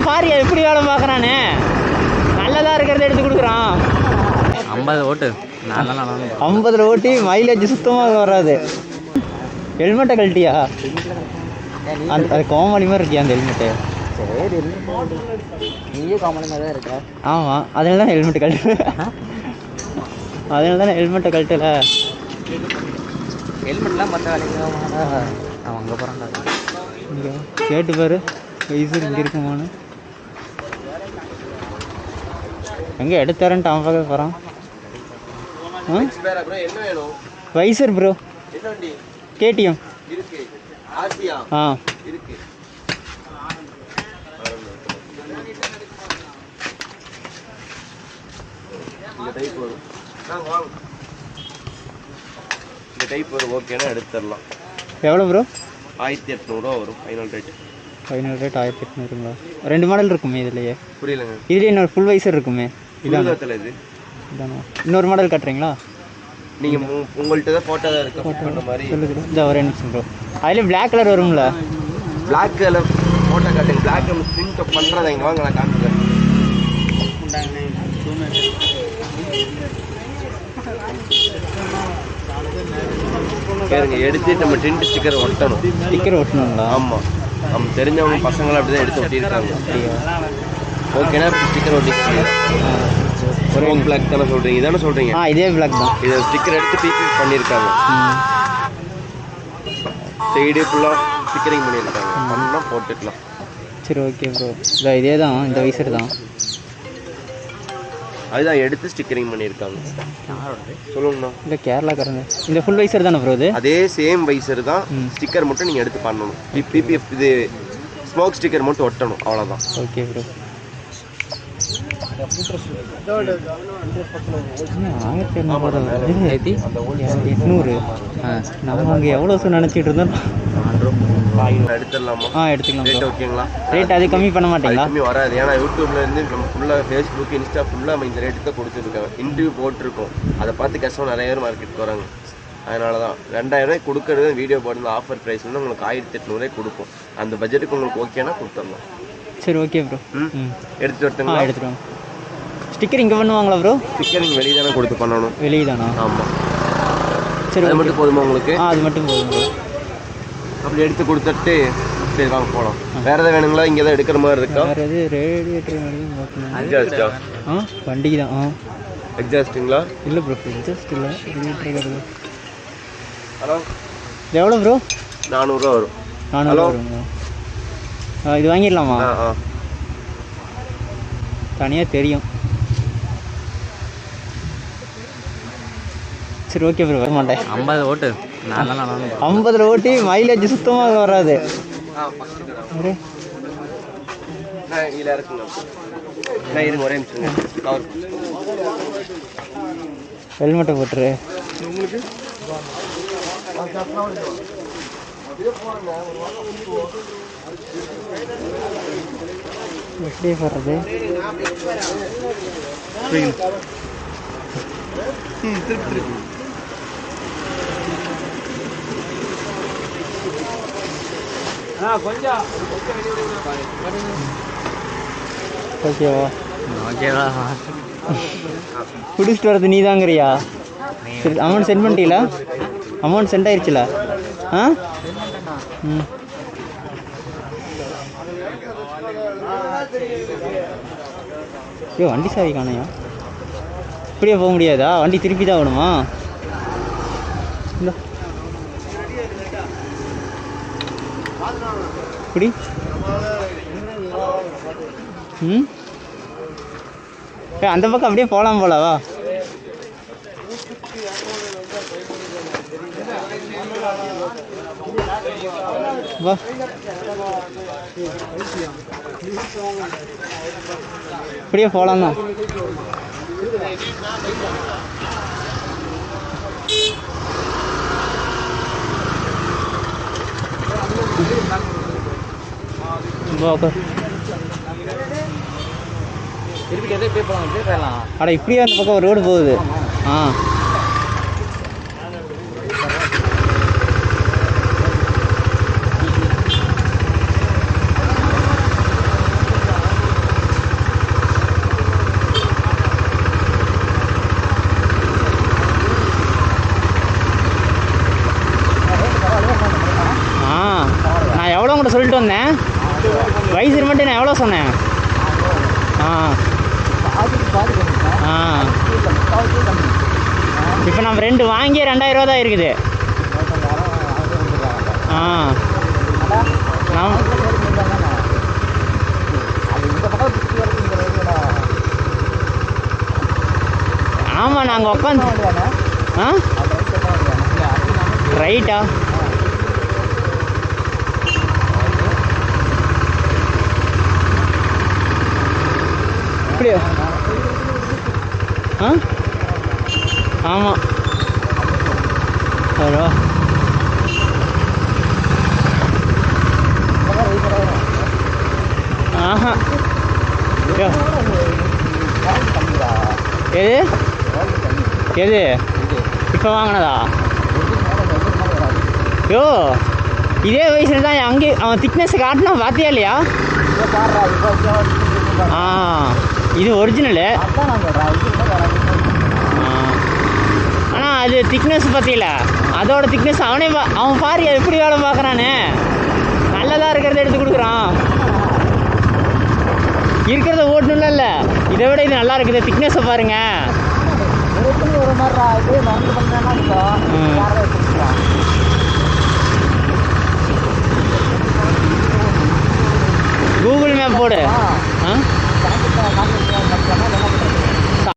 பாரியா எப்படி வேலை பார்க்குறானே, நல்லதாக இருக்கிறத எடுத்து கொடுக்குறான். 50 ஓட்டு 50 ஓட்டி மைலேஜ் சுத்தமாக வராது. ஹெல்மெட்டை கழட்டியா? அது கோமாளி மாதிரி இருக்கியா அந்த ஹெல்மெட்டு? சரி, நீயும் காமனாக தான் இருக்க. ஆமாம், அதனால தான் ஹெல்மெட்டு கழட்டு. அதனால தானே ஹெல்மெட்டை கழட்டலை. ஹெல்மெட்லாம் மற்ற வேலைங்க அவன் அங்கே போகிறான்டா. இங்கே கேட்டு பாரு, வைசர் இங்கே இருக்குமான்னு. எங்கே எடுத்தாரன்ட்டு அவன் பார்க்க போகிறான். Visor bro, KTM. ஆ இந்த டைப் வரும். ஓகேனா எடுத்துடலாம். எவ்வளோ ப்ரோ? 1800 வரும் ஃபைனல் ரேட். ஃபைனல் ரேட் 1800ங்களா? 2 மாடல் இருக்குமே இதுலையே. புரியலங்க. இதுலேயே இன்னொரு ஃபுல் வைசர் இருக்குமே. இதானே இது? இதானே. இன்னொரு மாடல் காட்டுறீங்களா? நீங்கள் உங்கள்கிட்ட தான் ஃபோட்டோ தான் இருக்குது பண்ண மாதிரி. சொல்லுங்க. இந்த ஒரே நிமிஷம் ப்ரோ. அதில் பிளாக் கலர் வரும்ல? பிளாக் கலர் ஃபோட்டோ காட்டுங்க. பிளாக் கலர் பிரிண்ட் பண்ணுறதை இங்கே வாங்க, நான் காட்டுறேன். கேளுங்க, எடுத்து நம்ம டிண்ட் ஸ்டிக்கர் ஒட்டணும். ஸ்டிக்கர் ஒட்டணுங்களா? ஆமாம், நம்ம தெரிஞ்சவங்க பசங்களாம் அப்படி தான் எடுத்து ஒட்டியிருக்காங்க. ஓகேனா ஸ்டிக்கர் ஒட்டிக்க. ஒரே பிளாக் தானே சொல்கிறீங்க? இதானே சொல்கிறீங்க? இதே பிளாக் தான். இதை ஸ்டிக்கர் எடுத்து பிபி பண்ணியிருக்காங்க. சைடு ஃபுல்லாக ஸ்டிக்கரிங் பண்ணியிருக்காங்க. பண்ணால் போட்டுக்கலாம். சரி, ஓகே ப்ரோ. இதே தான், இந்த வைசர் தான். அதுதான் எடுத்து ஸ்டிக்கரிங் பண்ணியிருக்காங்க. சொல்லுங்கண்ணா. இல்லை கேரளாக்காரங்க. இந்த ஃபுல் வைசர் தானே ப்ரோ இது? அதே சேம் வைசர் தான். ஸ்டிக்கர் மட்டும் நீங்கள் எடுத்து பண்ணணும். பிபிஎஃப் இது ஸ்மோக் ஸ்டிக்கர் மட்டும் ஒட்டணும், அவ்வளோதான். Okay bro. 1800. நம்ம அங்கே எவ்வளோ நினச்சிட்டு இருந்தோம். எடுத்துடலாமா? எடுத்துக்கலாம். ரேட் ஓகேங்களா? ரேட் அது கம்மி பண்ண மாட்டீங்களா? கம்மி வராது. ஏன்னா யூடியூப்லேருந்து நம்ம ஃபுல்லாக ஃபேஸ்புக் இன்ஸ்டா ஃபுல்லாக நம்ம இந்த ரேட்டு தான் கொடுத்துருக்காங்க. இன்டர்வியூ போட்டிருக்கோம். அதை பார்த்து கஷ்டம் நிறைய பேர் மார்க்கெட்டுக்கு வராங்க. அதனால தான் 2000 கொடுக்கறது வீடியோ போட்டு ஆஃபர் ப்ரைஸ் வந்து உங்களுக்கு 1800 கொடுப்போம். அந்த பட்ஜெட்டுக்கு உங்களுக்கு ஓகேனா கொடுத்துடலாம். சரி, ஓகே ப்ரோ. எடுத்துகிட்டு வரட்டுங்களா? எடுத்துருவோம். ஸ்டிக்கர் இங்கே பண்ணுவாங்களா ப்ரோ? ஸ்டிக்கர் நீங்கள் வெளியே தானே கொடுத்து பண்ணணும். வெளியே தானா? ஆமாம். சரி, அது மட்டும் போதுமா உங்களுக்கு? அது மட்டும் போதும் ப்ரோ. அப்படி எடுத்து கொடுத்துட்டு சரி வாங்க போகலாம். வேறு எதாவது வேணுங்களா? இங்கே தான் எடுக்கிற மாதிரி இருக்கா? வேறு எது ரேடியேட்டர் எக்ஸாஸ்டா? வண்டிக்கு தான். எக்ஸாஸ்ட்டுங்களா? இல்லை ப்ரோ, எக்ஸாஸ்ட் இல்லை, ரேடியேட்டர். ஹலோ, எவ்வளோ ப்ரோ? 400 வரும். 400 வருங்களா? இது வாங்கிடலாமா? தனியாக தெரியும். சரி, ஓகே ப்ரோ. வர மாட்டேன். 50 ஓட்டு 50 ஓட்டி மைலேஜ் சுத்தமாக வராது. இதில் இருக்குங்க. இருங்க ஒரே நிமிஷம். ஹெல்மெட்டை போட்டுரு. எப்படி போடுறது? ஓகேவா? ஓகேவா? பிடிச்சிட்டு வரது நீ தாங்கிறியா? சரி, அமௌண்ட் சென்ட் பண்ணிட்டீங்களா? அமௌண்ட் சென்ட் ஆயிடுச்சுல? ஐயோ, வண்டி சாவி காணையா? இப்படியே போக முடியாதா? வண்டி திருப்பி தான் வேணுமா? இப்படி அந்த பக்கம் அப்படியே போகலாம் போலவா? வா, இப்படியே போகலாம் தான். திருப்பி எதே பே பண்ணலாம். அட, இப்படியே அந்த பக்கம் ரோடு போகுது. சொல்லிட்டு வந்தேன். வைசர் மட்டும் நான் எவ்வளோ சொன்னேன்? ஆ ஆ இப்போ நம்ம 2 வாங்கி 2000 ரூபா தான் இருக்குது. ஆ ஆமாம் நாங்கள் உட்காந்து ஆ ரைட்டா அப்படியா? ஆ ஆமாம் வருவா. ஆஹா எது எது இப்போ வாங்கினதா? யோ இதே வயசில் தான் அங்கே அவன் திக்னஸ் காட்டினா பார்த்தியா இல்லையா? ஆ இது ஒரிஜினலு. ஆனால் அது திக்னஸ் பார்த்தியில அதோட திக்னஸ் அவன் பாரு எப்படி வேலை பார்க்குறானே. நல்லதாக இருக்கிறத எடுத்து கொடுக்குறான். இருக்கிறத ஓட்டணும்ல இல்லை, இதை விட இது நல்லா இருக்குது. திக்னஸை பாருங்க. கூகுள் மேப் போடு. ஆ